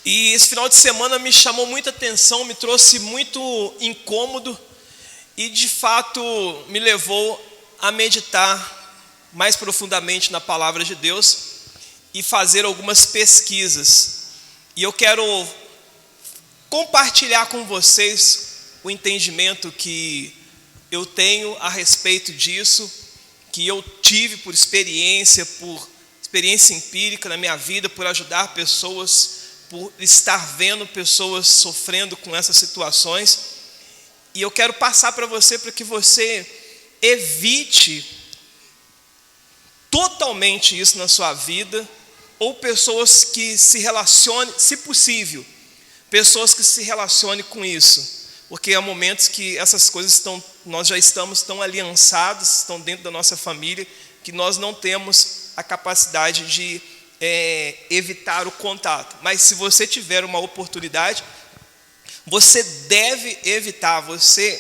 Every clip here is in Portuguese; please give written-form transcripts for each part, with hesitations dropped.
E esse final de semana me chamou muita atenção, me trouxe muito incômodo e de fato me levou a meditar mais profundamente na palavra de Deus e fazer algumas pesquisas. E eu quero compartilhar com vocês o entendimento que eu tenho a respeito disso, que eu tive por experiência empírica na minha vida, por ajudar pessoas, por estar vendo pessoas sofrendo com essas situações. E eu quero passar para você para que você evite totalmente isso na sua vida, ou pessoas que se relacionem, se possível, pessoas que se relacionem com isso, porque há momentos que essas coisas nós já estamos tão aliançados, estão dentro da nossa família, que nós não temos a capacidade de evitar o contato. Mas se você tiver uma oportunidade, você deve evitar,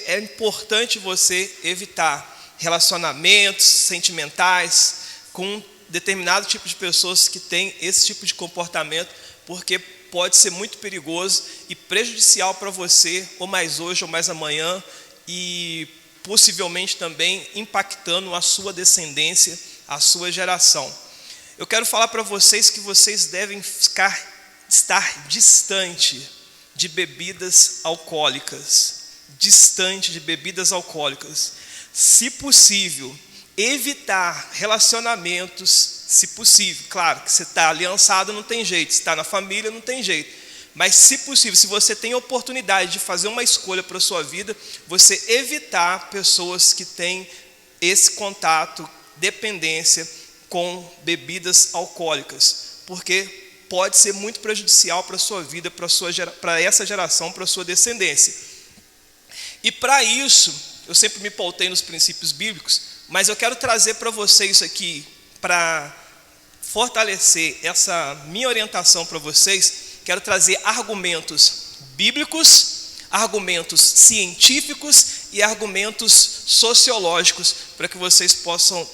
é importante você evitar relacionamentos sentimentais com determinado tipo de pessoas que têm esse tipo de comportamento, porque pode ser muito perigoso e prejudicial para você, ou mais hoje ou mais amanhã, e possivelmente também impactando a sua descendência, a sua geração. Eu quero falar para vocês que vocês devem estar distante de bebidas alcoólicas, distante de bebidas alcoólicas. Se possível, evitar relacionamentos, se possível. Claro que você está aliançado, não tem jeito, se está na família, não tem jeito. Mas se possível, se você tem a oportunidade de fazer uma escolha para a sua vida, você evitar pessoas que têm esse contato, dependência com bebidas alcoólicas, porque pode ser muito prejudicial para a sua vida, para essa geração, para a sua descendência. E para isso, eu sempre me pautei nos princípios bíblicos, mas eu quero trazer para vocês aqui, para fortalecer essa minha orientação para vocês, quero trazer argumentos bíblicos, argumentos científicos e argumentos sociológicos, para que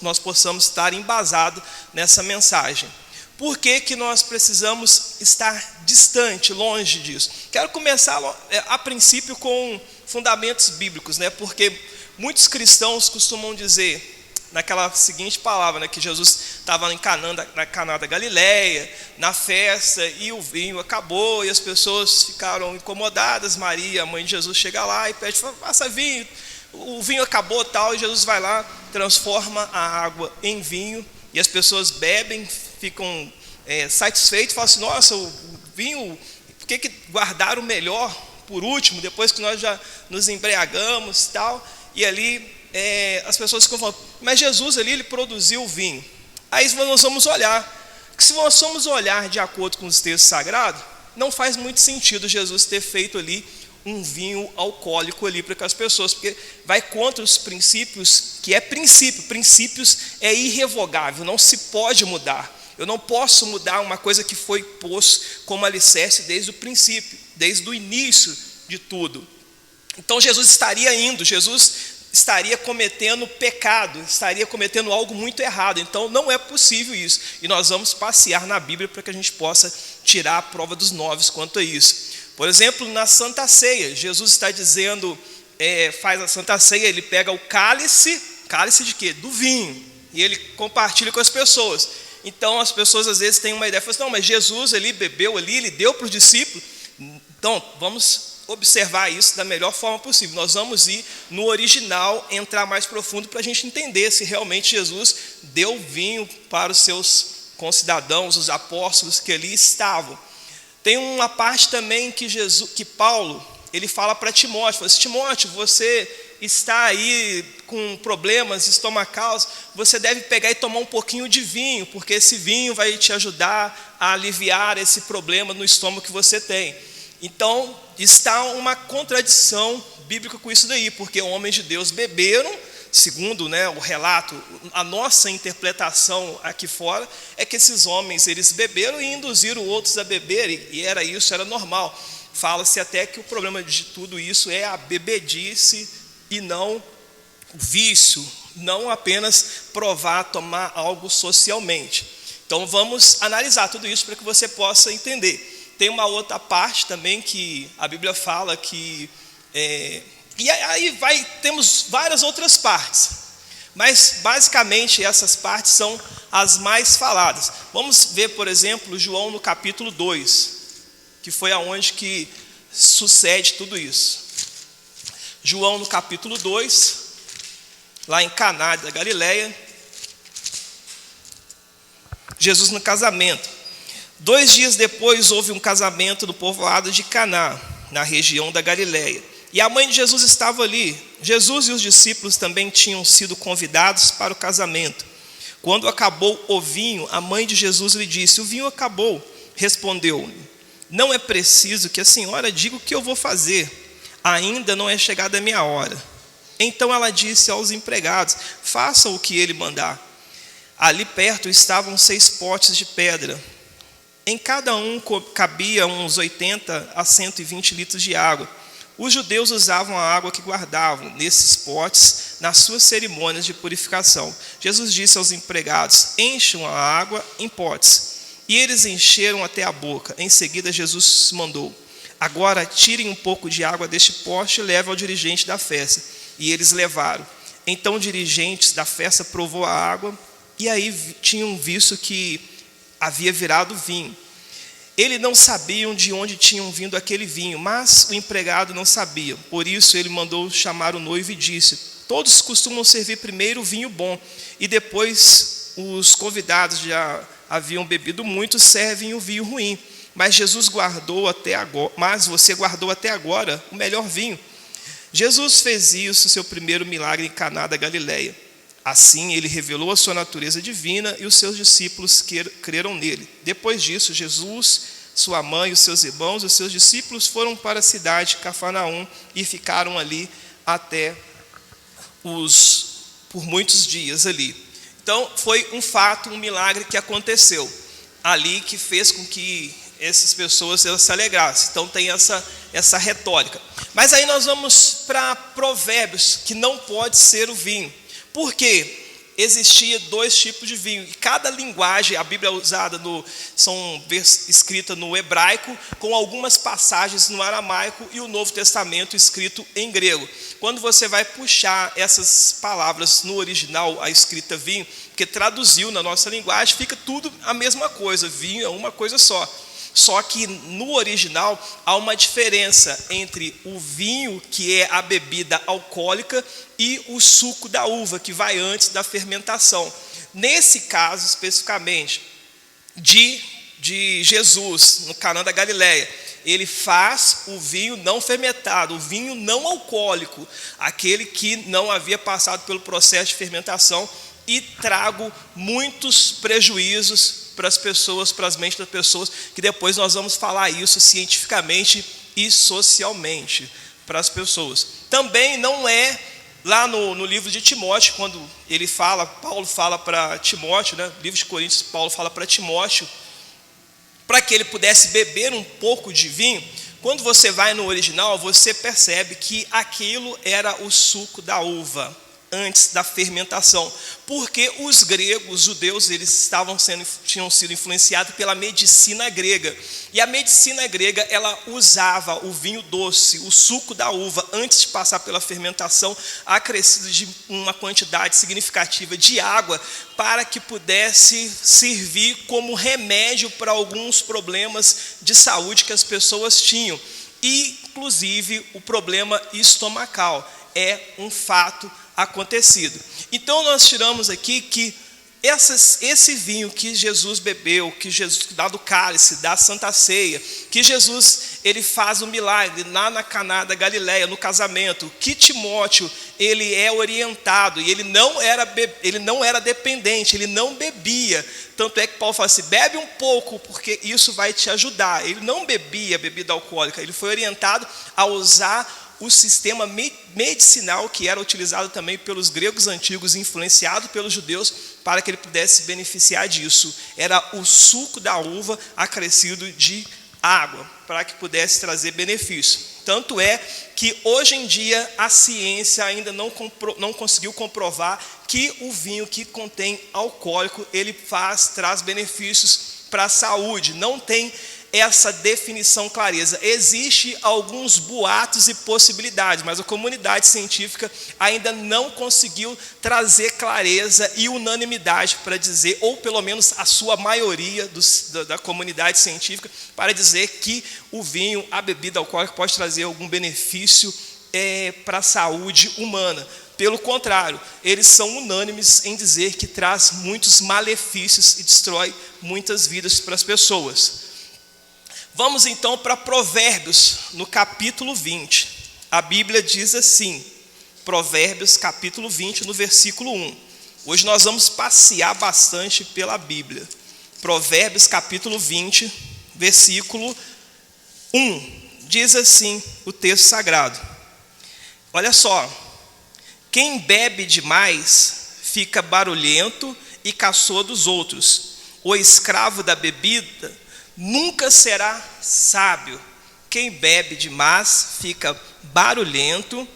nós possamos estar embasados nessa mensagem. Por que nós precisamos estar distante, longe disso? Quero começar a princípio com fundamentos bíblicos, né? Porque muitos cristãos costumam dizer, naquela seguinte palavra, né, que Jesus estava na Caná da Galileia, na festa, e o vinho acabou, e as pessoas ficaram incomodadas. Maria, a mãe de Jesus, chega lá e pede, faça vinho, o vinho acabou tal, e Jesus vai lá, transforma a água em vinho, e as pessoas bebem, ficam satisfeitos, falam assim, nossa, o vinho, por que guardaram o melhor por último, depois que nós já nos embriagamos tal, e ali as pessoas ficam falando, mas Jesus ali, ele produziu o vinho. Aí nós vamos olhar, que se nós formos olhar de acordo com os textos sagrados, não faz muito sentido Jesus ter feito ali um vinho alcoólico ali para as pessoas, porque vai contra os princípios, que é princípios é irrevogável, não se pode mudar. Eu não posso mudar uma coisa que foi posto como alicerce desde o princípio, desde o início de tudo. Então Jesus estaria cometendo pecado, estaria cometendo algo muito errado. Então não é possível isso. E nós vamos passear na Bíblia para que a gente possa tirar a prova dos 9 quanto a isso. Por exemplo, na Santa Ceia, Jesus está dizendo, faz a Santa Ceia, ele pega o cálice de quê? Do vinho, e ele compartilha com as pessoas. Então as pessoas às vezes têm uma ideia, falam assim, não, mas Jesus ele bebeu ali, ele deu para os discípulos. Então vamos observar isso da melhor forma possível. Nós vamos ir no original, entrar mais profundo para a gente entender se realmente Jesus deu vinho para os seus concidadãos, os apóstolos que ali estavam. Tem uma parte também que Paulo, ele fala para Timóteo, fala assim, Timóteo, você está aí com problemas estomacais, você deve pegar e tomar um pouquinho de vinho, porque esse vinho vai te ajudar a aliviar esse problema no estômago que você tem. Então, está uma contradição bíblica com isso daí, porque homens de Deus beberam, segundo, né, o relato, a nossa interpretação aqui fora, é que esses homens, eles beberam e induziram outros a beber, e era normal. Fala-se até que o problema de tudo isso é a bebedice e não o vício, não apenas provar, tomar algo socialmente. Então vamos analisar tudo isso para que você possa entender. tem uma outra parte também que a Bíblia fala que... e aí temos várias outras partes, mas basicamente essas partes são as mais faladas. Vamos ver, por exemplo, João no capítulo 2, que foi aonde que sucede tudo isso. João no capítulo 2, lá em Caná da Galileia, Jesus no casamento. 2 dias depois houve um casamento no povoado de Caná, na região da Galileia. E a mãe de Jesus estava ali. Jesus e os discípulos também tinham sido convidados para o casamento. Quando acabou o vinho, a mãe de Jesus lhe disse: o vinho acabou. Respondeu: não é preciso que a senhora diga o que eu vou fazer. Ainda não é chegada a minha hora. Então ela disse aos empregados: façam o que ele mandar. Ali perto estavam 6 potes de pedra. Em cada um cabia uns 80 a 120 litros de água. Os judeus usavam a água que guardavam nesses potes nas suas cerimônias de purificação. Jesus disse aos empregados: encham a água em potes. E eles encheram até a boca. Em seguida Jesus mandou: agora tirem um pouco de água deste pote e levem ao dirigente da festa. E eles levaram. Então o dirigente da festa provou a água, e aí tinham visto que havia virado vinho. Eles não sabiam de onde tinham vindo aquele vinho, mas o empregado não sabia. Por isso ele mandou chamar o noivo e disse: todos costumam servir primeiro o vinho bom, e depois os convidados já haviam bebido muito, servem o vinho ruim. Mas você guardou até agora o melhor vinho. Jesus fez isso, seu primeiro milagre em Caná da Galileia. Assim ele revelou a sua natureza divina e os seus discípulos creram nele. Depois disso, Jesus, sua mãe, os seus irmãos e os seus discípulos foram para a cidade de Cafarnaum e ficaram ali por muitos dias ali. Então foi um fato, um milagre que aconteceu ali, que fez com que essas pessoas se alegrassem. Então tem essa retórica. Mas aí nós vamos para Provérbios, que não pode ser o vinho. Por quê? Existia 2 tipos de vinho, e cada linguagem, a Bíblia é usada escrita no hebraico, com algumas passagens no aramaico, e o Novo Testamento escrito em grego. Quando você vai puxar essas palavras no original, a escrita vinho, porque traduziu na nossa linguagem, fica tudo a mesma coisa, vinho é uma coisa só. Só que no original há uma diferença entre o vinho, que é a bebida alcoólica, e o suco da uva, que vai antes da fermentação. Nesse caso especificamente de Jesus, no Caná da Galileia, ele faz o vinho não fermentado, o vinho não alcoólico, aquele que não havia passado pelo processo de fermentação, e trago muitos prejuízos para as pessoas, para as mentes das pessoas, que depois nós vamos falar isso cientificamente e socialmente para as pessoas. Também não é lá no livro de Timóteo, quando Paulo fala para Timóteo, né, livro de Coríntios, Paulo fala para Timóteo, para que ele pudesse beber um pouco de vinho. Quando você vai no original, você percebe que aquilo era o suco da uva, antes da fermentação, porque os gregos, os judeus, eles tinham sido influenciados pela medicina grega, e a medicina grega, ela usava o vinho doce, o suco da uva, antes de passar pela fermentação, acrescido de uma quantidade significativa de água, para que pudesse servir como remédio para alguns problemas de saúde que as pessoas tinham, e inclusive o problema estomacal é um fato acontecido. Então nós tiramos aqui que esse vinho que Jesus bebeu, que Jesus dá do cálice, da Santa Ceia, que Jesus ele faz um milagre lá na Caná da Galileia, no casamento, que Timóteo ele é orientado, e ele não era dependente, ele não bebia, tanto é que Paulo fala assim: bebe um pouco, porque isso vai te ajudar. Ele não bebia bebida alcoólica, ele foi orientado a usar o sistema medicinal que era utilizado também pelos gregos antigos, influenciado pelos judeus, para que ele pudesse se beneficiar disso. Era o suco da uva acrescido de água, para que pudesse trazer benefício. Tanto é que hoje em dia a ciência ainda não conseguiu comprovar que o vinho que contém alcoólico, ele traz benefícios para a saúde. Não tem essa definição, clareza. Existem alguns boatos e possibilidades, mas a comunidade científica ainda não conseguiu trazer clareza e unanimidade para dizer, ou pelo menos a sua maioria da comunidade científica, para dizer que o vinho, a bebida alcoólica, pode trazer algum benefício para a saúde humana. Pelo contrário, eles são unânimes em dizer que traz muitos malefícios e destrói muitas vidas para as pessoas. Vamos então para Provérbios, no capítulo 20. A Bíblia diz assim, Provérbios capítulo 20, no versículo 1. Hoje nós vamos passear bastante pela Bíblia. Provérbios capítulo 20, versículo 1. Diz assim o texto sagrado. Olha só. Quem bebe demais fica barulhento e caçoa dos outros. O escravo da bebida nunca será sábio. Quem bebe demais fica barulhento,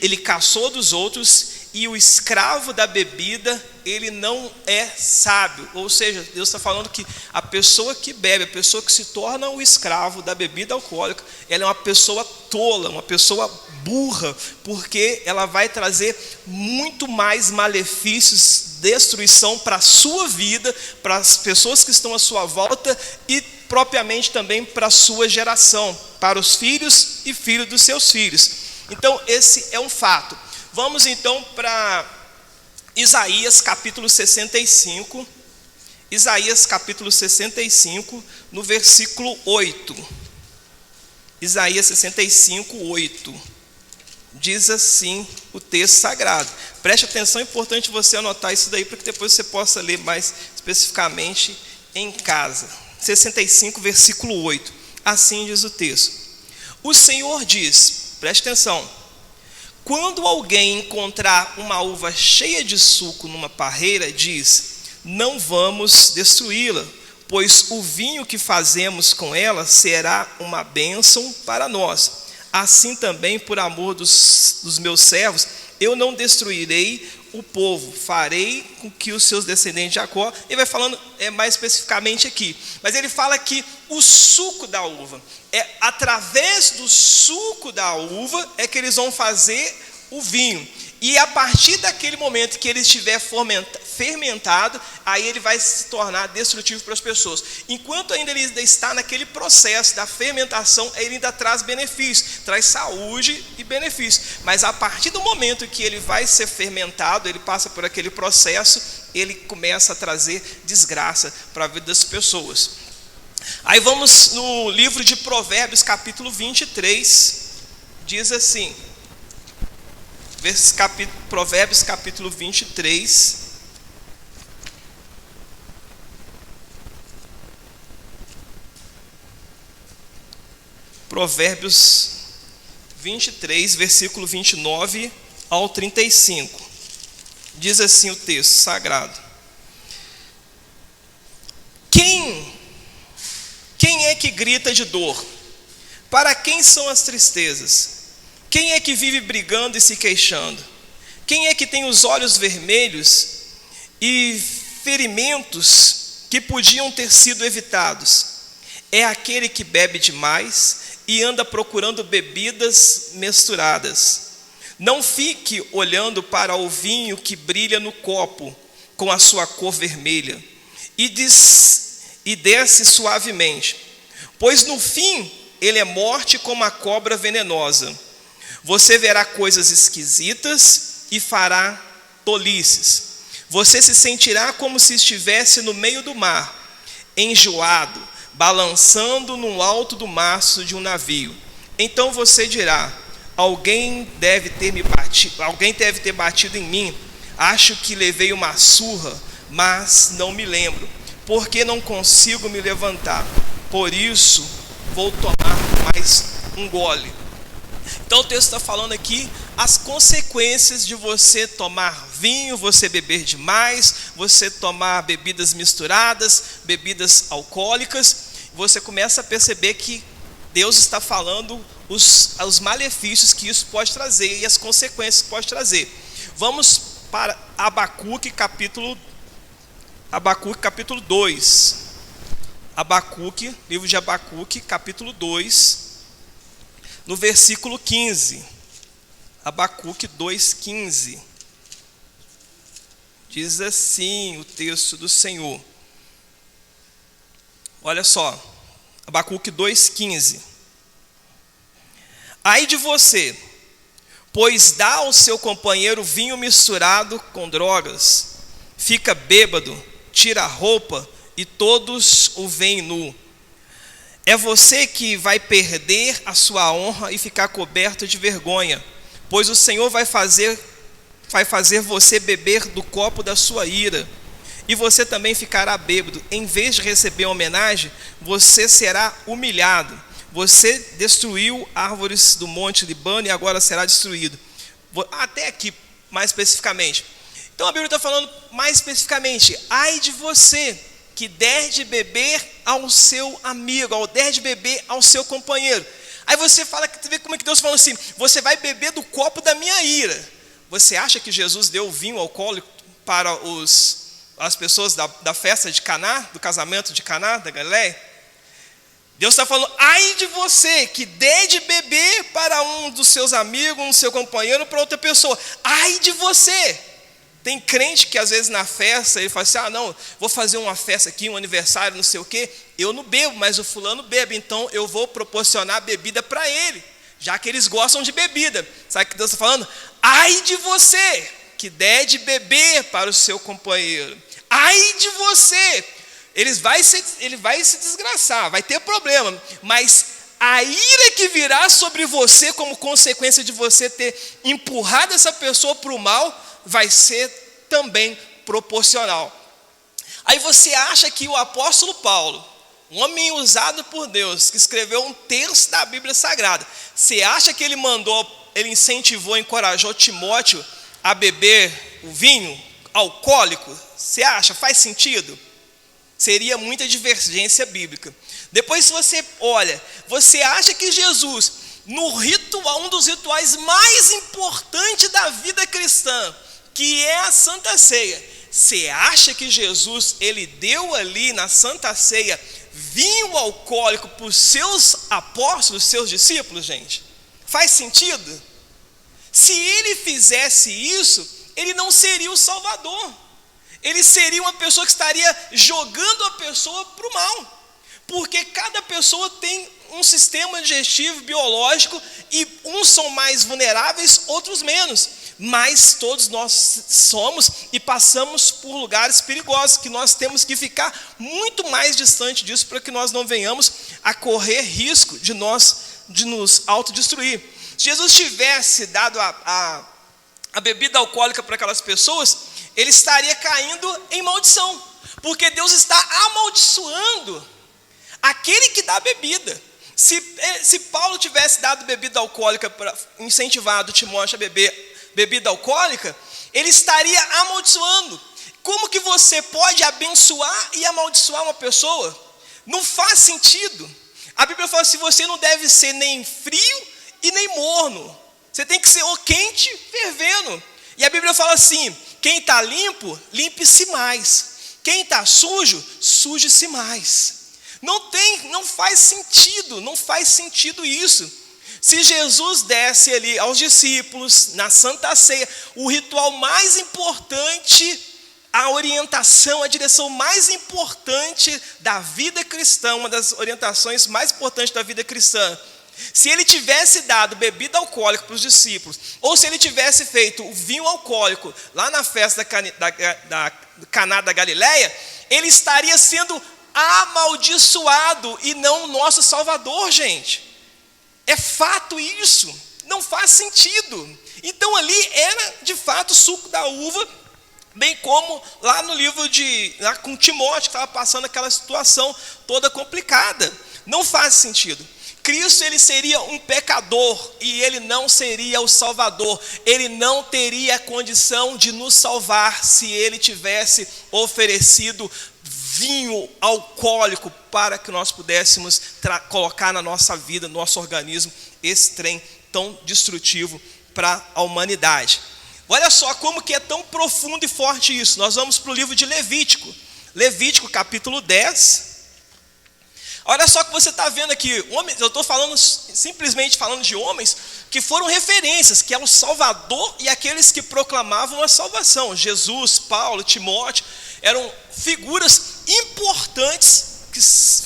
ele caçoa dos outros, e o escravo da bebida, ele não é sábio. Ou seja, Deus está falando que a pessoa que bebe, a pessoa que se torna o escravo da bebida alcoólica, ela é uma pessoa tola, uma pessoa burra, porque ela vai trazer muito mais malefícios, destruição para a sua vida, para as pessoas que estão à sua volta e propriamente também para a sua geração, para os filhos e filhos dos seus filhos. Então esse é um fato. Vamos então para Isaías capítulo 65, Isaías capítulo 65, no versículo 8. Isaías 65, 8. Diz assim o texto sagrado. Preste atenção, é importante você anotar isso daí, para que depois você possa ler mais especificamente em casa. 65, versículo 8. Assim diz o texto. O Senhor diz, preste atenção, quando alguém encontrar uma uva cheia de suco numa parreira, diz, não vamos destruí-la, pois o vinho que fazemos com ela será uma bênção para nós. Assim também, por amor dos meus servos, eu não destruirei o povo, farei com que os seus descendentes de Jacó, ele vai falando mais especificamente aqui, mas ele fala que o suco da uva, através do suco da uva é que eles vão fazer o vinho, e a partir daquele momento que ele estiver fermentado, aí ele vai se tornar destrutivo para as pessoas. Enquanto ainda ele está naquele processo da fermentação, ele ainda traz benefícios, traz saúde e benefícios, mas a partir do momento que ele vai ser fermentado, ele passa por aquele processo, ele começa a trazer desgraça para a vida das pessoas. Aí vamos no livro de Provérbios capítulo 23, diz assim, Provérbios capítulo 23, Provérbios 23, versículo 29 ao 35. Diz assim o texto sagrado. Quem é que grita de dor? Para quem são as tristezas? Quem é que vive brigando e se queixando? Quem é que tem os olhos vermelhos e ferimentos que podiam ter sido evitados? É aquele que bebe demais e anda procurando bebidas misturadas. Não fique olhando para o vinho que brilha no copo com a sua cor vermelha e desce suavemente, pois no fim ele é morte como a cobra venenosa. Você verá coisas esquisitas e fará tolices. Você se sentirá como se estivesse no meio do mar, enjoado, balançando no alto do mastro de um navio. Então você dirá, alguém deve ter batido em mim. Acho que levei uma surra, mas não me lembro, porque não consigo me levantar. Por isso vou tomar mais um gole. Então o texto está falando aqui as consequências de você tomar vinho, você beber demais, você tomar bebidas misturadas, bebidas alcoólicas. Você começa a perceber que Deus está falando os malefícios que isso pode trazer e as consequências que pode trazer. Vamos para Abacuque capítulo 2. Abacuque, livro de Abacuque, capítulo 2, no versículo 15. Abacuque 2,15. Diz assim o texto do Senhor. Olha só, Abacuque 2,15. Ai de você, pois dá ao seu companheiro vinho misturado com drogas, fica bêbado, tira a roupa e todos o veem nu. É você que vai perder a sua honra e ficar coberto de vergonha, pois o Senhor vai fazer você beber do copo da sua ira, e você também ficará bêbado. Em vez de receber homenagem, você será humilhado. Você destruiu árvores do monte Líbano e agora será destruído. Até aqui, mais especificamente. Então a Bíblia está falando mais especificamente: ai de você que der de beber ao seu amigo, ou der de beber ao seu companheiro. Aí você fala, vê como é que Deus falou assim: você vai beber do copo da minha ira. Você acha que Jesus deu vinho alcoólico para as pessoas da festa de Caná, do casamento de Caná, da Galileia? Deus está falando: ai de você que dê de beber para um dos seus amigos, um seu companheiro, para outra pessoa. Ai de você. Tem crente que às vezes na festa ele fala assim: ah não, vou fazer uma festa aqui, um aniversário, não sei o quê. Eu não bebo, mas o fulano bebe, então eu vou proporcionar bebida para ele, já que eles gostam de bebida. Sabe o que Deus está falando? Ai de você que der de beber para o seu companheiro. Ai de você. Ele vai se desgraçar, vai ter problema, mas a ira que virá sobre você como consequência de você ter empurrado essa pessoa para o mal vai ser também proporcional. Aí você acha que o apóstolo Paulo, um homem usado por Deus, que escreveu um terço da Bíblia Sagrada, você acha que ele incentivou, encorajou Timóteo a beber o vinho alcoólico? Você acha? Faz sentido? Seria muita divergência bíblica. Depois, se você olha, você acha que Jesus, no ritual, um dos rituais mais importantes da vida cristã, que é a Santa Ceia, você acha que Jesus, ele deu ali na Santa Ceia vinho alcoólico para os seus apóstolos, seus discípulos, gente? Faz sentido? Se ele fizesse isso, ele não seria o Salvador. Ele seria uma pessoa que estaria jogando a pessoa para o mal. Porque cada pessoa tem um sistema digestivo, biológico, e uns são mais vulneráveis, outros menos. Mas todos nós somos e passamos por lugares perigosos, que nós temos que ficar muito mais distante disso, para que nós não venhamos a correr risco de nos autodestruir. Se Jesus tivesse dado a bebida alcoólica para aquelas pessoas, ele estaria caindo em maldição, porque Deus está amaldiçoando aquele que dá bebida. Se Paulo tivesse dado bebida alcoólica, para incentivado Timóteo a beber bebida alcoólica, ele estaria amaldiçoando. Como que você pode abençoar e amaldiçoar uma pessoa? Não faz sentido. A Bíblia fala assim: você não deve ser nem frio e nem morno, você tem que ser ou quente, fervendo. E a Bíblia fala assim: quem está limpo, limpe-se mais. Quem está sujo, suje-se mais. Não faz sentido isso. Se Jesus desse ali aos discípulos, na Santa Ceia, o ritual mais importante, a orientação, a direção mais importante da vida cristã, uma das orientações mais importantes da vida cristã, se ele tivesse dado bebida alcoólica para os discípulos, ou se ele tivesse feito o vinho alcoólico lá na festa da Caná da Galileia, ele estaria sendo amaldiçoado e não o nosso Salvador, gente. É fato isso, não faz sentido. Então ali era de fato suco da uva, bem como lá no livro lá com Timóteo, que estava passando aquela situação toda complicada. Não faz sentido. Cristo, ele seria um pecador e ele não seria o Salvador. Ele não teria a condição de nos salvar se ele tivesse oferecido vinho alcoólico para que nós pudéssemos colocar na nossa vida, no nosso organismo, esse trem tão destrutivo para a humanidade. Olha só como que é tão profundo e forte isso. Nós vamos para o livro de Levítico. Levítico capítulo 10. Olha só o que você está vendo aqui. Homens, eu estou simplesmente falando de homens que foram referências, que é o Salvador e aqueles que proclamavam a salvação. Jesus, Paulo, Timóteo, eram figuras importantes, que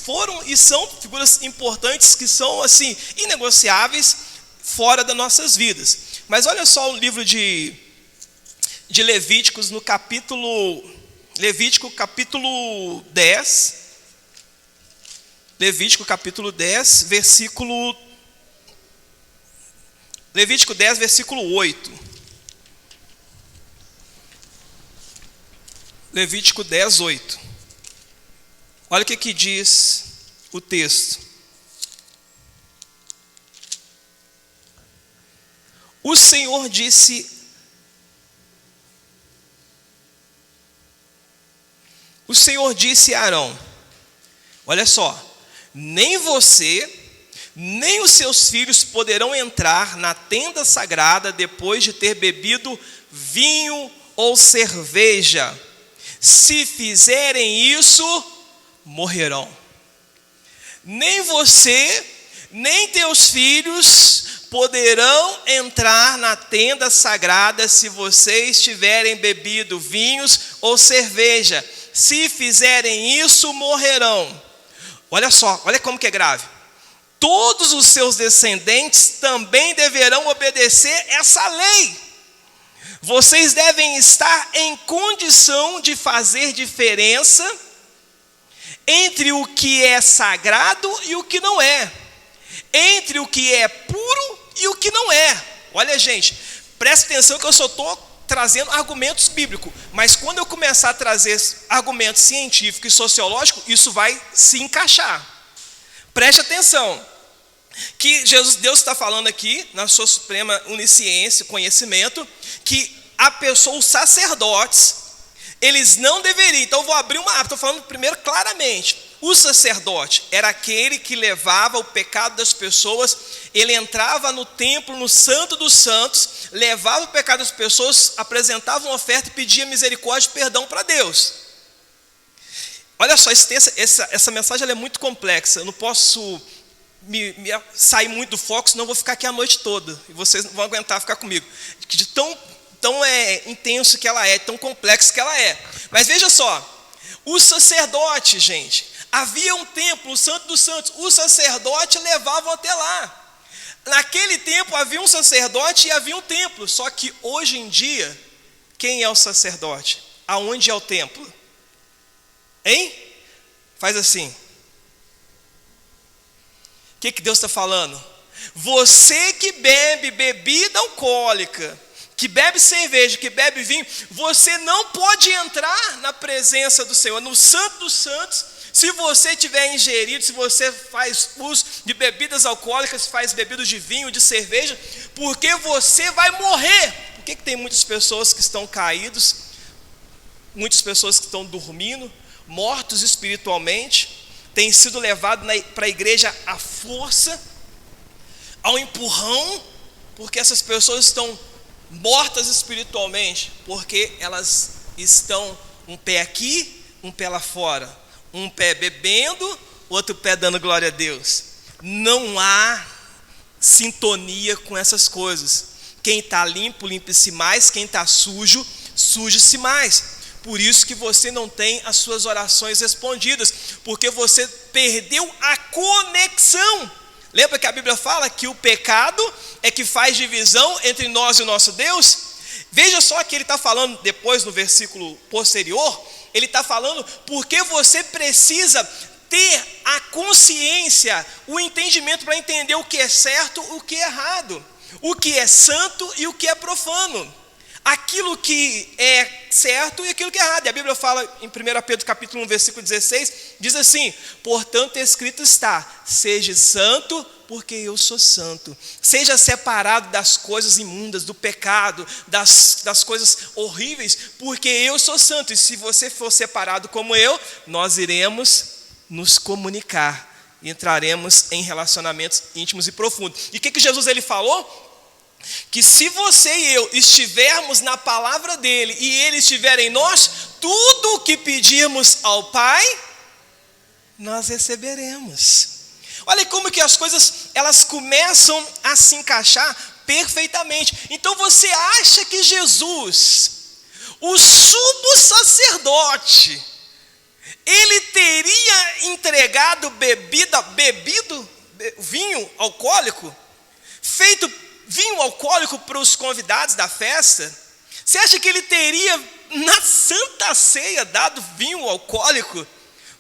foram e são figuras importantes, que são assim, inegociáveis, fora das nossas vidas. Mas olha só o livro de Levíticos, no Levítico capítulo 10, Levítico 10, versículo 8. Levítico 10, 8. Olha o que diz o texto. O Senhor disse a Arão, olha só, nem você, nem os seus filhos poderão entrar na tenda sagrada depois de ter bebido vinho ou cerveja. Se fizerem isso, morrerão. Nem você, nem teus filhos poderão entrar na tenda sagrada se vocês tiverem bebido vinhos ou cerveja. Se fizerem isso, morrerão. Olha só, olha como que é grave. Todos os seus descendentes também deverão obedecer essa lei. Vocês devem estar em condição de fazer diferença entre o que é sagrado e o que não é, entre o que é puro e o que não é. Olha, gente, presta atenção que eu só estou trazendo argumentos bíblicos, mas quando eu começar a trazer argumentos científicos e sociológicos, isso vai se encaixar. Preste atenção, que Deus está falando aqui, na sua suprema onisciência, conhecimento, que a pessoa, os sacerdotes, eles não deveriam, então eu vou abrir uma aba, estou falando primeiro claramente, o sacerdote era aquele que levava o pecado das pessoas, ele entrava no templo, no santo dos santos, levava o pecado das pessoas, apresentava uma oferta e pedia misericórdia e perdão para Deus. Olha só, essa mensagem ela é muito complexa, eu não posso me sair muito do foco, senão eu vou ficar aqui a noite toda, e vocês não vão aguentar ficar comigo, de tão intenso que ela é, tão complexo que ela é. Mas veja só, o sacerdote, gente, havia um templo, o santo dos santos, o sacerdote levavam até lá. Naquele tempo havia um sacerdote e havia um templo, só que hoje em dia, quem é o sacerdote? Aonde é o templo? Hein? Faz assim. O que Deus está falando? Você que bebe bebida alcoólica, que bebe cerveja, que bebe vinho, você não pode entrar na presença do Senhor, no santo dos santos, se você tiver ingerido, se você faz uso de bebidas alcoólicas, faz bebidas de vinho, de cerveja, porque você vai morrer. Por que tem muitas pessoas que estão caídos, muitas pessoas que estão dormindo, mortos espiritualmente, têm sido levados para a igreja à força, ao empurrão, porque essas pessoas estão mortas espiritualmente, porque elas estão um pé aqui, um pé lá fora, um pé bebendo, outro pé dando glória a Deus. Não há sintonia com essas coisas. Quem está limpo, limpe-se mais, quem está sujo, suje-se mais. Por isso que você não tem as suas orações respondidas, porque você perdeu a conexão. Lembra que a Bíblia fala que o pecado é que faz divisão entre nós e o nosso Deus? Veja só que ele está falando depois no versículo posterior, ele está falando porque você precisa ter a consciência, o entendimento para entender o que é certo, o que é errado, o que é santo e o que é profano, aquilo que é certo e aquilo que é errado. E a Bíblia fala em 1 Pedro capítulo 1, versículo 16, diz assim: portanto escrito está, seja santo, porque eu sou santo. Seja separado das coisas imundas, do pecado, das coisas horríveis, porque eu sou santo. E se você for separado como eu, nós iremos nos comunicar, entraremos em relacionamentos íntimos e profundos. E o que Jesus ele falou? Que se você e eu estivermos na palavra dele e ele estiver em nós, tudo o que pedirmos ao Pai, nós receberemos. Olha como que as coisas, elas começam a se encaixar perfeitamente. Então você acha que Jesus, o sumo sacerdote, ele teria entregado vinho alcoólico, feito vinho alcoólico para os convidados da festa? Você acha que ele teria, na Santa Ceia, dado vinho alcoólico?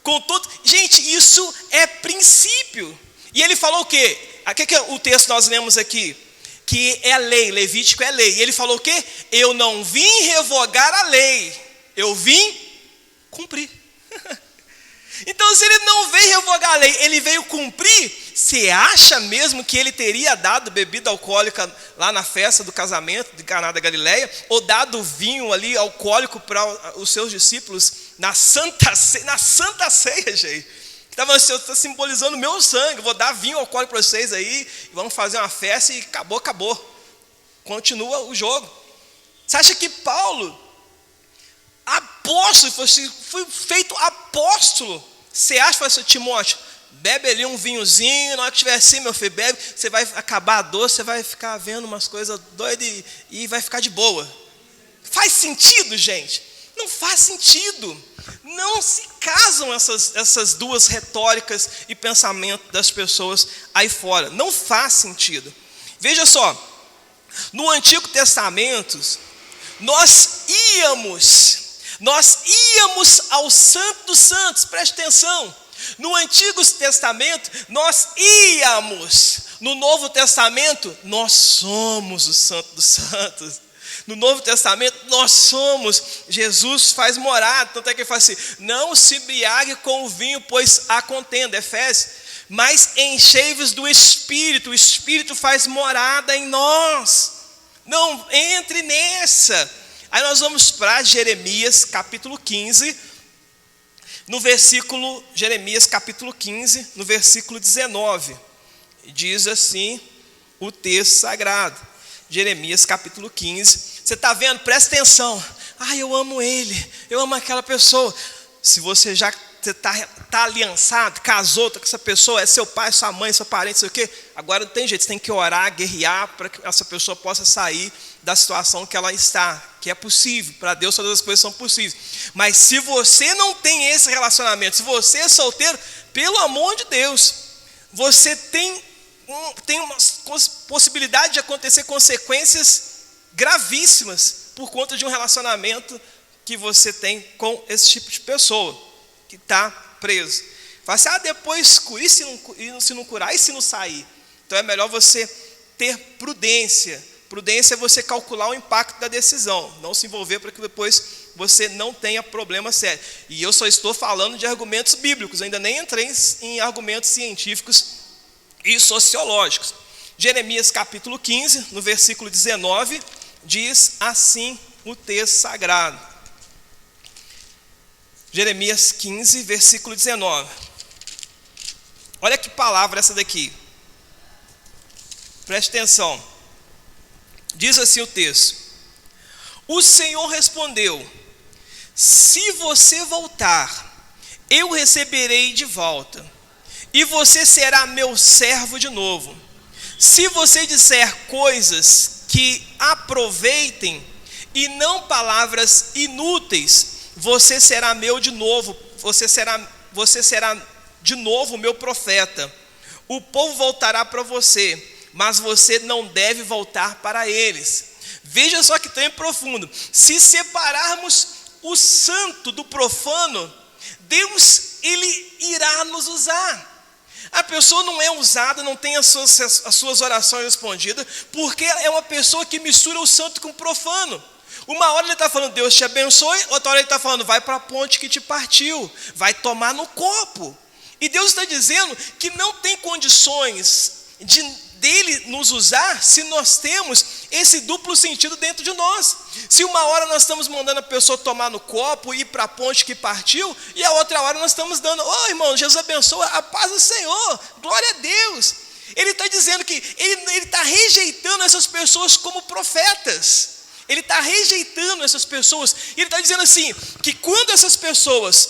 Com todo... Gente, isso é princípio. E ele falou o quê? O que é o texto que nós lemos aqui? Que é lei, Levítico é lei. E ele falou o quê? Eu não vim revogar a lei, eu vim cumprir. Então, se ele não veio revogar a lei, ele veio cumprir. Você acha mesmo que ele teria dado bebida alcoólica lá na festa do casamento de Caná da Galileia? Ou dado vinho ali alcoólico para os seus discípulos na Santa Ceia, gente? Está simbolizando o meu sangue. Vou dar vinho alcoólico para vocês aí, e vamos fazer uma festa e acabou. Continua o jogo. Você acha que Paulo, apóstolo, foi feito apóstolo? Você acha que vai ser Timóteo? Bebe ali um vinhozinho, na hora que estiver assim, meu filho, bebe, você vai acabar a dor, você vai ficar vendo umas coisas doidas e vai ficar de boa. Faz sentido, gente? Não faz sentido. Não se casam essas duas retóricas e pensamentos das pessoas aí fora. Não faz sentido. Veja só, no Antigo Testamento, nós íamos ao Santo dos Santos, preste atenção. No Antigo Testamento, nós íamos. No Novo Testamento, nós somos o Santo dos Santos. No Novo Testamento, nós somos. Jesus faz morada. Tanto é que ele fala assim: não se embriague com o vinho, pois há contenda, Efésios. Mas enchei-vos do Espírito. O Espírito faz morada em nós. Não entre nessa. Aí nós vamos para Jeremias capítulo 15, Jeremias capítulo 15, no versículo 19. Diz assim o texto sagrado. Jeremias capítulo 15. Você está vendo? Presta atenção. Eu amo ele, eu amo aquela pessoa. Se você já está aliançado, casou, está com essa pessoa, é seu pai, sua mãe, seu parente, sei o quê. Agora não tem jeito, você tem que orar, guerrear para que essa pessoa possa sair da situação que ela está, que é possível. Para Deus todas as coisas são possíveis. Mas se você não tem esse relacionamento, se você é solteiro, pelo amor de Deus, você tem uma possibilidade de acontecer consequências gravíssimas por conta de um relacionamento que você tem com esse tipo de pessoa que está preso. Fala assim: depois cura, e se não curar, e se não sair? Então é melhor você ter prudência. Prudência é você calcular o impacto da decisão, não se envolver para que depois você não tenha problema sério. E eu só estou falando de argumentos bíblicos, ainda nem entrei em argumentos científicos e sociológicos. Jeremias capítulo 15, no versículo 19, diz assim o texto sagrado. Jeremias 15, versículo 19. Olha que palavra essa daqui. Preste atenção. Diz assim o texto: o Senhor respondeu: se você voltar, eu receberei de volta, e você será meu servo de novo. Se você disser coisas que aproveitem e não palavras inúteis, você será meu de novo, você será de novo meu profeta. O povo voltará para você, mas você não deve voltar para eles. Veja só que trem profundo. Se separarmos o santo do profano, Deus, ele irá nos usar. A pessoa não é usada, não tem as suas orações respondidas, porque é uma pessoa que mistura o santo com o profano. Uma hora ele está falando, Deus te abençoe, outra hora ele está falando, vai para a ponte que te partiu, vai tomar no copo. E Deus está dizendo que não tem condições dele nos usar se nós temos esse duplo sentido dentro de nós. Se uma hora nós estamos mandando a pessoa tomar no copo, ir para a ponte que partiu, e a outra hora nós estamos dando, irmão, Jesus abençoa, a paz do Senhor, glória a Deus. Ele está dizendo que ele está rejeitando essas pessoas como profetas. Ele está rejeitando essas pessoas. E ele está dizendo assim, que quando essas pessoas,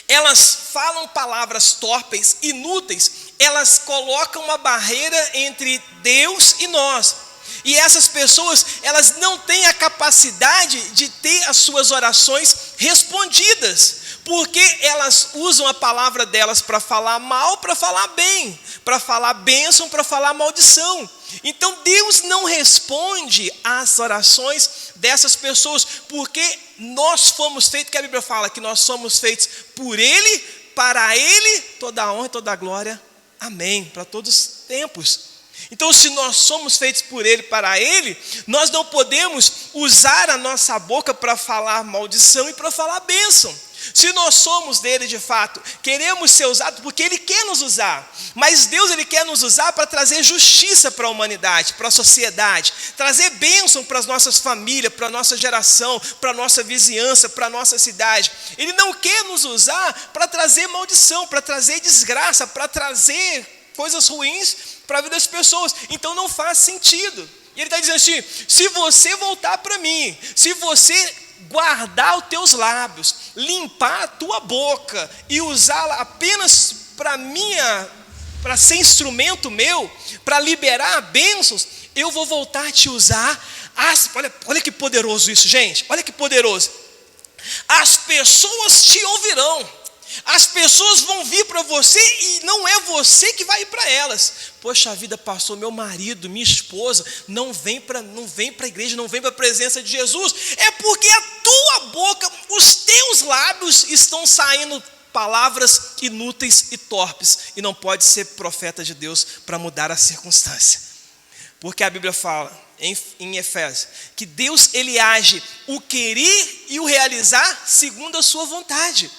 elas falam palavras torpes, inúteis, elas colocam uma barreira entre Deus e nós. E essas pessoas, elas não têm a capacidade de ter as suas orações respondidas, porque elas usam a palavra delas para falar mal, para falar bem, para falar bênção, para falar maldição. Então Deus não responde às orações dessas pessoas, porque nós fomos feitos, que a Bíblia fala que nós somos feitos por Ele, para Ele, toda a honra e toda a glória, amém, para todos os tempos. Então, se nós somos feitos por Ele, para Ele, nós não podemos usar a nossa boca para falar maldição e para falar bênção. Se nós somos dele de fato, queremos ser usados porque Ele quer nos usar. Mas Deus, Ele quer nos usar para trazer justiça para a humanidade, para a sociedade, trazer bênção para as nossas famílias, para a nossa geração, para a nossa vizinhança, para a nossa cidade. Ele não quer nos usar para trazer maldição, para trazer desgraça, para trazer coisas ruins para a vida das pessoas. Então não faz sentido. E Ele está dizendo assim: se você voltar para mim, se você guardar os teus lábios, limpar a tua boca e usá-la apenas para ser instrumento meu, para liberar bênçãos, eu vou voltar a te usar. Olha que poderoso isso, gente, olha que poderoso. As pessoas te ouvirão. As pessoas vão vir para você e não é você que vai ir para elas. Poxa vida, pastor, meu marido, minha esposa não vem para a igreja, não vem para a presença de Jesus. É porque a tua boca, os teus lábios estão saindo palavras inúteis e torpes. E não pode ser profeta de Deus para mudar a circunstância. Porque a Bíblia fala em Efésios que Deus, Ele age o querer e o realizar segundo a sua vontade.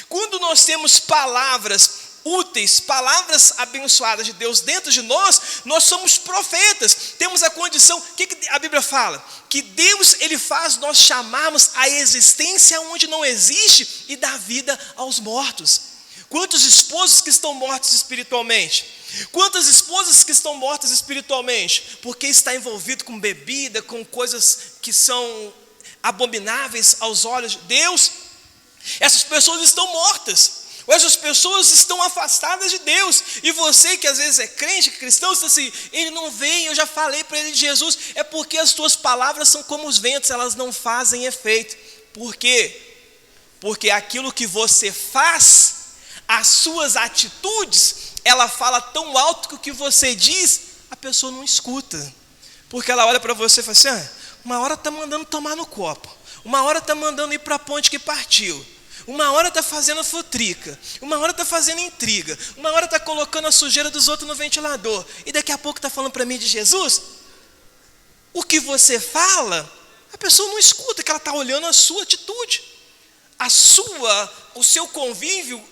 Quando nós temos palavras úteis, palavras abençoadas de Deus dentro de nós, nós somos profetas, temos a condição. O que a Bíblia fala? Que Deus, Ele faz nós chamarmos a existência onde não existe e dá vida aos mortos. Quantos esposos que estão mortos espiritualmente? Quantas esposas que estão mortas espiritualmente? Porque está envolvido com bebida, com coisas que são abomináveis aos olhos de Deus. Essas pessoas estão mortas, ou essas pessoas estão afastadas de Deus. E você que às vezes é crente, cristão, está assim: ele não vem, eu já falei para ele de Jesus. É porque as tuas palavras são como os ventos, elas não fazem efeito. Por quê? Porque aquilo que você faz, as suas atitudes, ela fala tão alto que o que você diz, a pessoa não escuta. Porque ela olha para você e fala assim: uma hora está mandando tomar no copo, uma hora está mandando ir para a ponte que partiu, uma hora está fazendo futrica, uma hora está fazendo intriga, uma hora está colocando a sujeira dos outros no ventilador, e daqui a pouco está falando para mim de Jesus. O que você fala, a pessoa não escuta, que ela está olhando a sua atitude, o seu convívio,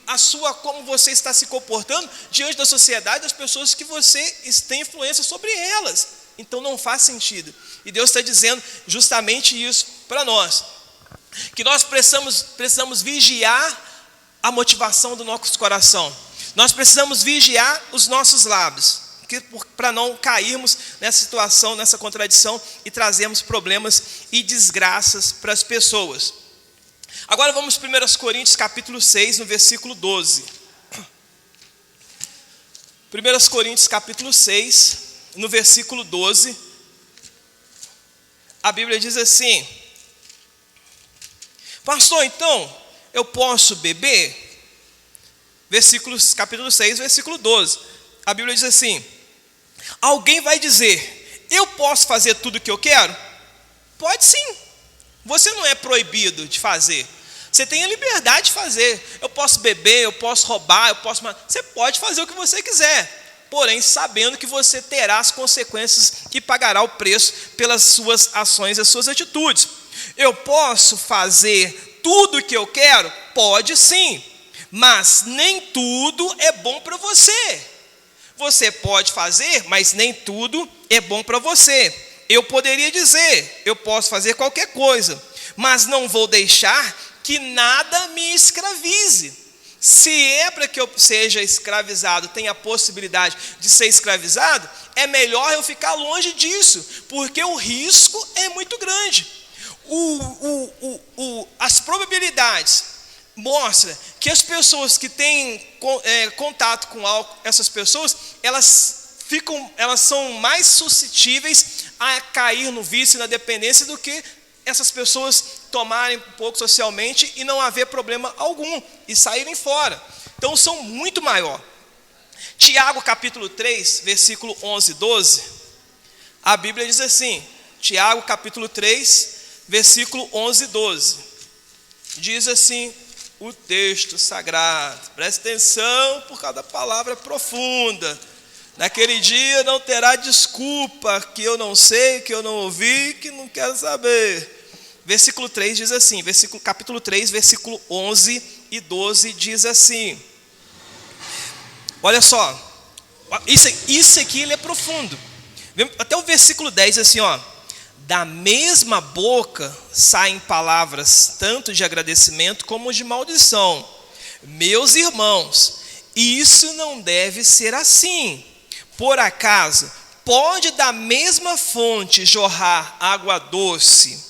como você está se comportando diante da sociedade, das pessoas que você tem influência sobre elas. Então não faz sentido. E Deus está dizendo justamente isso para nós, que nós precisamos vigiar a motivação do nosso coração. Nós precisamos vigiar os nossos lábios, para não cairmos nessa situação, nessa contradição e trazermos problemas e desgraças para as pessoas. Agora vamos para 1 Coríntios capítulo 6, no versículo 12. 1 Coríntios capítulo 6, no versículo 12, a Bíblia diz assim: pastor, então, eu posso beber? Capítulo 6, versículo 12. A Bíblia diz assim: alguém vai dizer, eu posso fazer tudo o que eu quero? Pode sim. Você não é proibido de fazer. Você tem a liberdade de fazer. Eu posso beber, eu posso roubar, você pode fazer o que você quiser, porém sabendo que você terá as consequências e pagará o preço pelas suas ações e as suas atitudes. Eu posso fazer tudo o que eu quero? Pode sim, mas nem tudo é bom para você. Você pode fazer, mas nem tudo é bom para você. Eu poderia dizer, eu posso fazer qualquer coisa, mas não vou deixar que nada me escravize. Se é para que eu seja escravizado, tenha a possibilidade de ser escravizado, é melhor eu ficar longe disso, porque o risco é muito grande. As probabilidades mostra que as pessoas que têm contato com álcool, essas pessoas, elas são mais suscetíveis a cair no vício e na dependência do que essas pessoas tomarem um pouco socialmente e não haver problema algum e saírem fora. Então são muito maior. Tiago capítulo 3, versículo 11 e 12, a Bíblia diz assim, Tiago capítulo 3, versículo 11 e 12, diz assim o texto sagrado, presta atenção por cada palavra profunda. Naquele dia não terá desculpa que eu não sei, que eu não ouvi, que não quero saber. Versículo 3 diz assim, capítulo 3, versículo 11 e 12 diz assim. Olha só, isso aqui ele é profundo. Até o versículo 10 diz assim, ó. Da mesma boca saem palavras tanto de agradecimento como de maldição. Meus irmãos, isso não deve ser assim. Por acaso, pode da mesma fonte jorrar água doce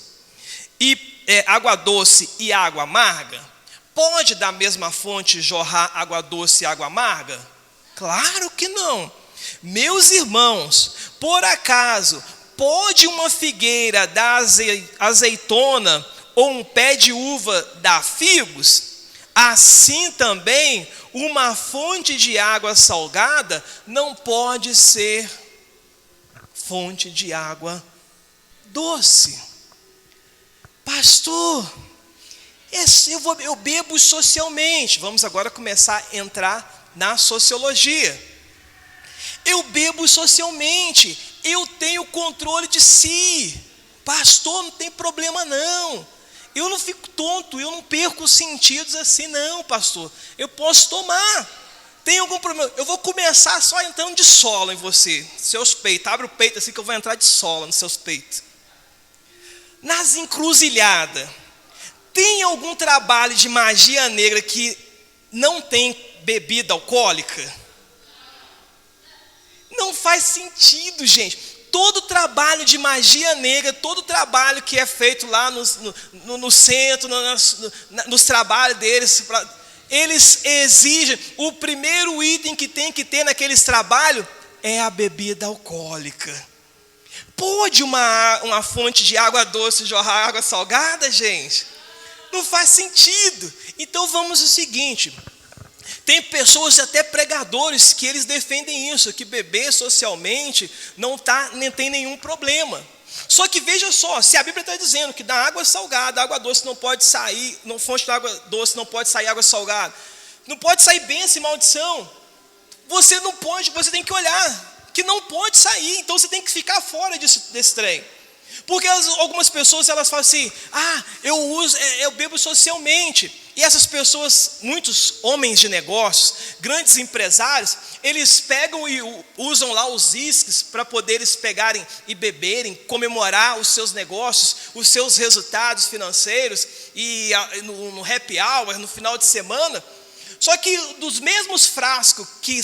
e água amarga? Pode da mesma fonte jorrar água doce e água amarga? Claro que não. Meus irmãos, por acaso, pode uma figueira dar azeitona ou um pé de uva dar figos? Assim também, uma fonte de água salgada não pode ser fonte de água doce. Pastor, eu bebo socialmente. Vamos agora começar a entrar na sociologia. Eu bebo socialmente, eu tenho controle de si. Pastor, não tem problema não. Eu não fico tonto, eu não perco os sentidos assim não, pastor. Eu posso tomar. Tem algum problema? Eu vou começar só entrando de sola em você, seus peitos. Abre o peito assim que eu vou entrar de sola nos seus peitos. Nas encruzilhadas, tem algum trabalho de magia negra que não tem bebida alcoólica? Não faz sentido, gente. Todo trabalho de magia negra, todo trabalho que é feito lá no centro, nos trabalhos deles, eles exigem, o primeiro item que tem que ter naqueles trabalhos é a bebida alcoólica. Pode uma fonte de água doce jorrar água salgada, gente? Não faz sentido. Então vamos ao seguinte... Tem pessoas, até pregadores, que eles defendem isso, que beber socialmente não tem nenhum problema. Só que veja só, se a Bíblia está dizendo que da água salgada, água doce não pode sair, fonte de água doce não pode sair água salgada, não pode sair bênção e maldição, você não pode, você tem que olhar que não pode sair, então você tem que ficar fora desse trem. Porque algumas pessoas elas falam assim, eu bebo socialmente. E essas pessoas, muitos homens de negócios, grandes empresários, eles pegam e usam lá os isques para poderes pegarem e beberem, comemorar os seus negócios, os seus resultados financeiros, e no happy hour, no final de semana. Só que dos mesmos frascos que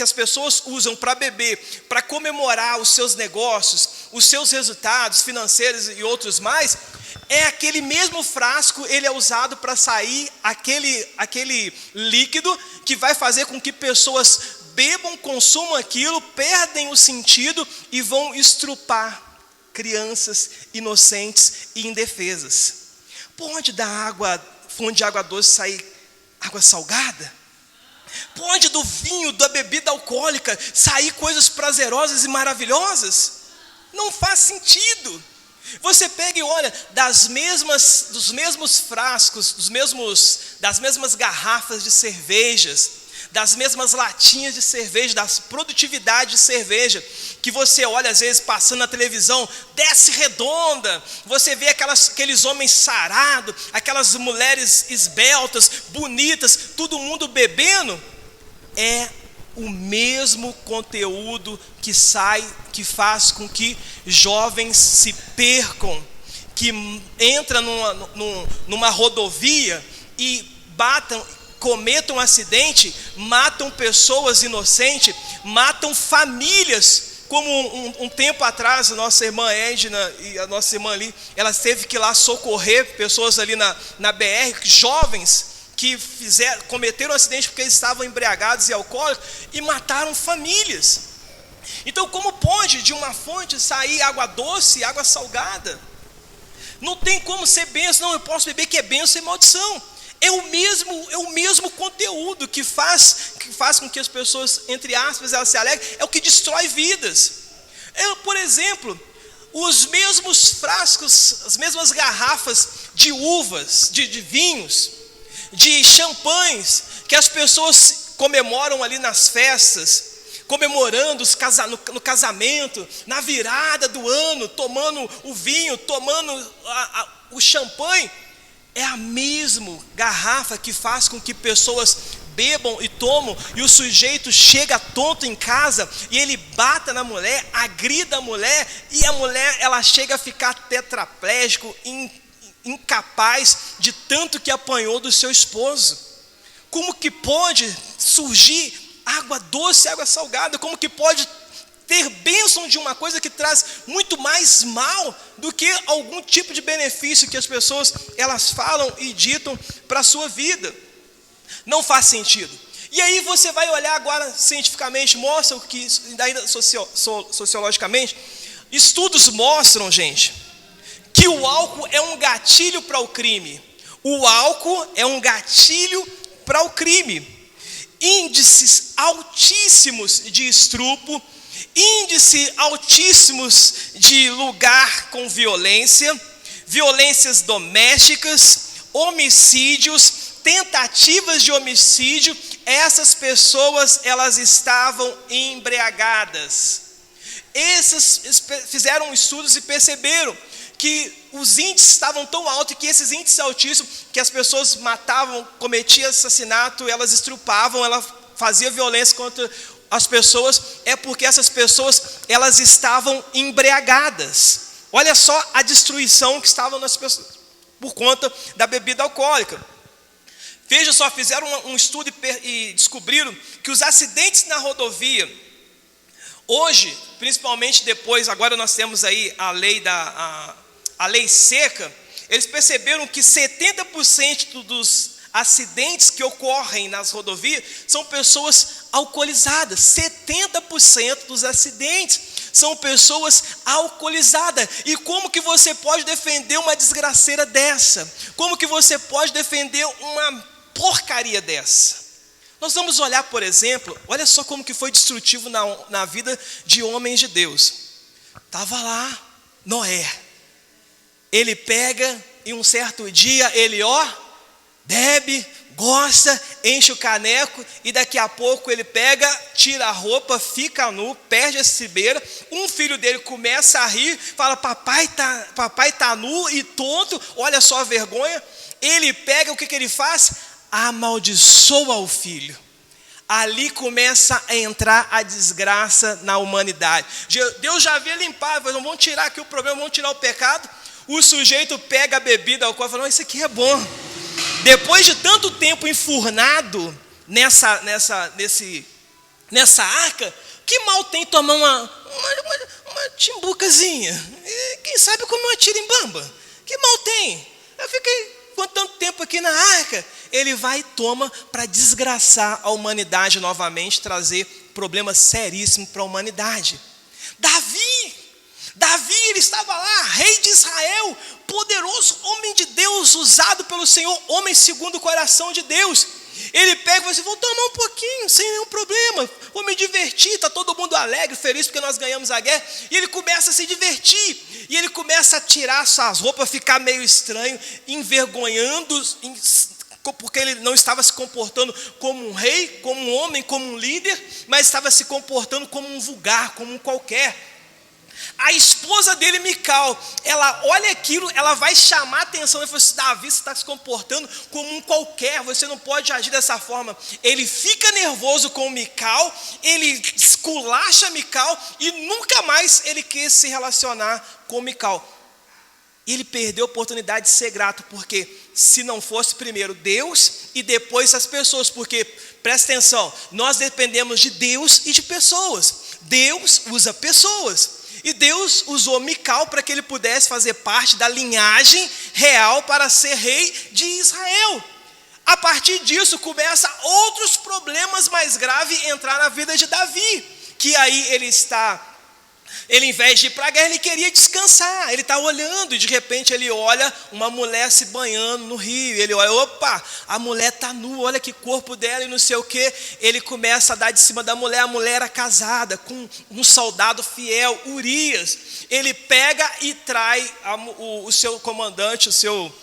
as pessoas usam para beber, para comemorar os seus negócios, os seus resultados financeiros e outros mais, é aquele mesmo frasco, ele é usado para sair aquele líquido que vai fazer com que pessoas bebam, consumam aquilo, perdem o sentido e vão estrupar crianças inocentes e indefesas. Pode da fonte de água doce sair água salgada? Pode do vinho, da bebida alcoólica, sair coisas prazerosas e maravilhosas? Não faz sentido. Você pega e olha, dos mesmos frascos, das mesmas garrafas de cervejas, das mesmas latinhas de cerveja, das produtividade de cerveja, que você olha às vezes passando na televisão, desce redonda, você vê aqueles homens sarados, aquelas mulheres esbeltas, bonitas, todo mundo bebendo, é o mesmo conteúdo que faz com que jovens se percam, que entra numa rodovia e cometam um acidente, matam pessoas inocentes, matam famílias como um tempo atrás, a nossa irmã Edna e a nossa irmã ali, elas teve que ir lá socorrer pessoas ali na BR, jovens que cometeram um acidente porque eles estavam embriagados e alcoólicos e mataram famílias. Então, como pode de uma fonte sair água doce e água salgada? Não tem como ser bênção, não, eu posso beber que é bênção e maldição. É o mesmo conteúdo que faz com que as pessoas, entre aspas, elas se alegrem, é o que destrói vidas. Por exemplo, os mesmos frascos, as mesmas garrafas de uvas, de vinhos, de champanhes, que as pessoas comemoram ali nas festas, comemorando no casamento, na virada do ano, tomando o vinho, tomando o champanhe, é a mesma garrafa que faz com que pessoas bebam e tomam, e o sujeito chega tonto em casa, e ele bata na mulher, agrida a mulher, e a mulher ela chega a ficar tetraplégico, incapaz de tanto que apanhou do seu esposo. Como que pode surgir água doce, água salgada? Como que pode ter bênção de uma coisa que traz muito mais mal do que algum tipo de benefício que as pessoas elas falam e ditam para a sua vida? Não faz sentido. E aí você vai olhar agora cientificamente, mostra o que ainda sociologicamente, estudos mostram, gente, que o álcool é um gatilho para o crime. O álcool é um gatilho para o crime. Índices altíssimos de estupro, índices altíssimos de lugar com violência, violências domésticas, homicídios, tentativas de homicídio. Essas pessoas, elas estavam embriagadas. Esses fizeram estudos e perceberam que os índices estavam tão altos, e que esses índices altíssimos, que as pessoas matavam, cometiam assassinato, elas estrupavam, elas faziam violência contra as pessoas, é porque essas pessoas, elas estavam embriagadas. Olha só a destruição que estava nas pessoas, por conta da bebida alcoólica. Veja só, fizeram um estudo e descobriram que os acidentes na rodovia, hoje, principalmente depois, agora nós temos aí a lei seca, eles perceberam que 70% dos acidentes que ocorrem nas rodovias são pessoas alcoolizadas. 70% dos acidentes são pessoas alcoolizadas. E como que você pode defender uma desgraceira dessa? Como que você pode defender uma porcaria dessa? Nós vamos olhar, por exemplo, olha só como que foi destrutivo na vida de homens de Deus. Estava lá Noé. Ele pega e um certo dia ele bebe, gosta, enche o caneco, e daqui a pouco ele pega, tira a roupa, fica nu, perde a cibeira. Um filho dele começa a rir, fala: papai tá nu e tonto, olha só a vergonha. Ele pega, o que ele faz? Amaldiçoa o filho. Ali começa a entrar a desgraça na humanidade. Deus já havia limpado, não vamos tirar aqui o problema, vamos tirar o pecado. O sujeito pega a bebida alcoólica e fala: não, isso aqui é bom. Depois de tanto tempo enfurnado nessa arca, que mal tem tomar uma timbucazinha? Quem sabe comer uma tirimbamba? Que mal tem? Eu fiquei com tanto tempo aqui na arca. Ele vai e toma para desgraçar a humanidade novamente, trazer problemas seríssimos para a humanidade. Davi, ele estava lá, rei de Israel, poderoso, homem de Deus, usado pelo Senhor, homem segundo o coração de Deus. Ele pega e fala assim: vou tomar um pouquinho, sem nenhum problema, vou me divertir, está todo mundo alegre, feliz porque nós ganhamos a guerra. E ele começa a se divertir, e ele começa a tirar suas roupas, ficar meio estranho, envergonhando, porque ele não estava se comportando como um rei, como um homem, como um líder, mas estava se comportando como um vulgar, como um qualquer. A esposa dele, Mical, ela olha aquilo, ela vai chamar a atenção. Ele fala assim: Davi, você está se comportando como um qualquer, você não pode agir dessa forma. Ele fica nervoso com Mical, ele esculacha Mical, e nunca mais ele quis se relacionar com Mical. Ele perdeu a oportunidade de ser grato, porque se não fosse primeiro Deus e depois as pessoas, porque, presta atenção, nós dependemos de Deus e de pessoas. Deus usa pessoas. E Deus usou Mical para que ele pudesse fazer parte da linhagem real para ser rei de Israel. A partir disso, começa outros problemas mais graves entrar na vida de Davi. Que aí ele, em vez de ir para a guerra, ele queria descansar. Ele está olhando e de repente ele olha uma mulher se banhando no rio. Ele olha, opa, a mulher está nua, olha que corpo dela e não sei o que. Ele começa a dar de cima da mulher. A mulher era casada com um soldado fiel, Urias. Ele pega e trai o seu comandante, o seu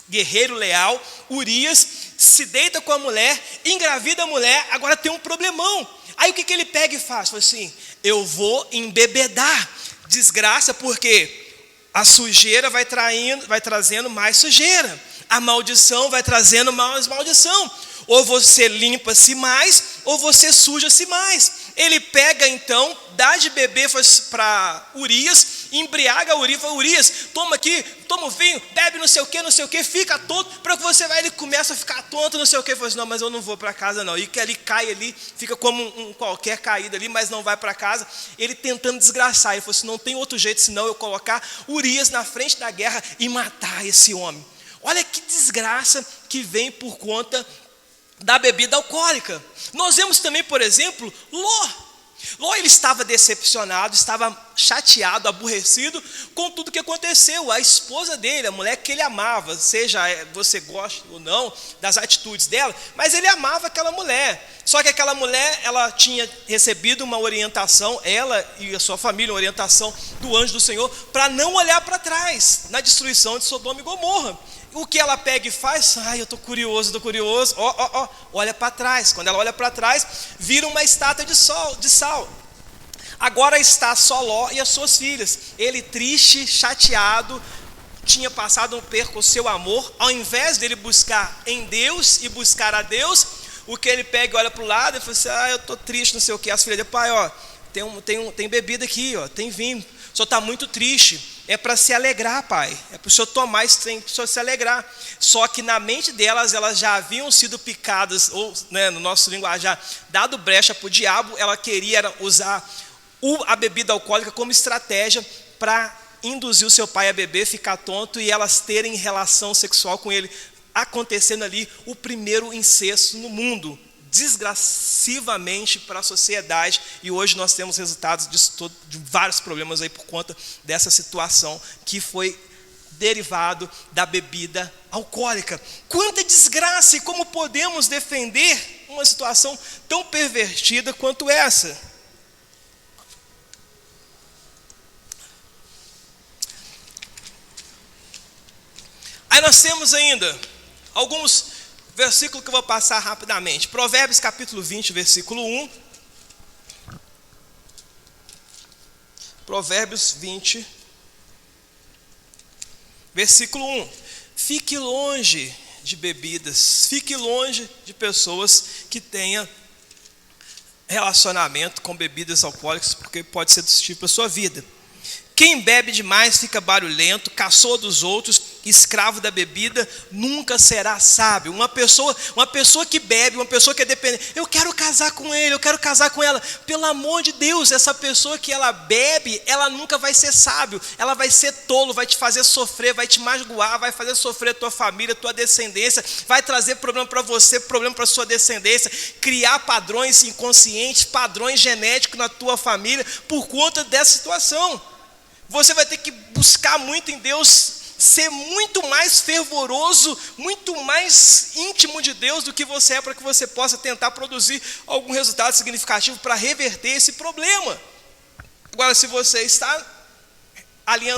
guerreiro leal, Urias, se deita com a mulher, engravida a mulher. Agora tem um problemão. Aí o que ele pega e faz? Fala assim, eu vou embebedar. Desgraça, porque a sujeira vai trazendo mais sujeira. A maldição vai trazendo mais maldição. Ou você limpa-se mais, ou você suja-se mais. Ele pega então, dá de beber para Urias, embriaga Urias, fala, Urias, toma aqui, toma o vinho, bebe não sei o que, fica tonto, para que você vai, ele começa a ficar tonto, não sei o que, fala assim, não, mas eu não vou para casa não, e que ele cai ali, fica como um qualquer caído ali, mas não vai para casa, ele tentando desgraçar, ele falou assim, não tem outro jeito senão eu colocar Urias na frente da guerra e matar esse homem. Olha que desgraça que vem por conta da bebida alcoólica. Nós vemos também, por exemplo, Ló, ele estava decepcionado, estava chateado, aborrecido com tudo que aconteceu. A esposa dele, a mulher que ele amava, seja você goste ou não das atitudes dela, mas ele amava aquela mulher. Só que aquela mulher, ela tinha recebido uma orientação, ela e a sua família, uma orientação do anjo do Senhor, para não olhar para trás, na destruição de Sodoma e Gomorra. O que ela pega e faz? Eu estou curioso, olha para trás. Quando ela olha para trás, vira uma estátua de sal. Agora está só Ló e as suas filhas. Ele triste, chateado, tinha passado um perco o seu amor. Ao invés dele buscar em Deus e buscar a Deus, o que ele pega e olha para o lado e fala assim, eu estou triste, não sei o que. As filhas dele, pai, tem bebida aqui, tem vinho. O senhor está muito triste. É para se alegrar, pai. É para o senhor tomar esse trem, para o senhor se alegrar. Só que na mente delas, elas já haviam sido picadas, ou no nosso linguajar, dado brecha para o diabo. Ela queria usar a bebida alcoólica como estratégia para induzir o seu pai a beber, ficar tonto e elas terem relação sexual com ele. Acontecendo ali o primeiro incesto no mundo, desgraçivamente para a sociedade, e hoje nós temos resultados de vários problemas aí por conta dessa situação que foi derivado da bebida alcoólica. Quanta desgraça, e como podemos defender uma situação tão pervertida quanto essa? Aí nós temos ainda alguns versículo que eu vou passar rapidamente. Provérbios capítulo 20, versículo 1. Provérbios 20, versículo 1. Fique longe de bebidas, fique longe de pessoas que tenham relacionamento com bebidas alcoólicas, porque pode ser destrutivo para a sua vida. Quem bebe demais fica barulhento, caçoa dos outros, escravo da bebida, nunca será sábio. Uma pessoa que bebe, uma pessoa que é dependente, eu quero casar com ele, eu quero casar com ela. Pelo amor de Deus, essa pessoa que ela bebe, ela nunca vai ser sábio, ela vai ser tolo, vai te fazer sofrer, vai te magoar, vai fazer sofrer a tua família, a tua descendência, vai trazer problema para você, problema para a sua descendência, criar padrões inconscientes, padrões genéticos na tua família, por conta dessa situação. Você vai ter que buscar muito em Deus, ser muito mais fervoroso, muito mais íntimo de Deus do que você é, para que você possa tentar produzir algum resultado significativo para reverter esse problema. Agora, se você está aliançado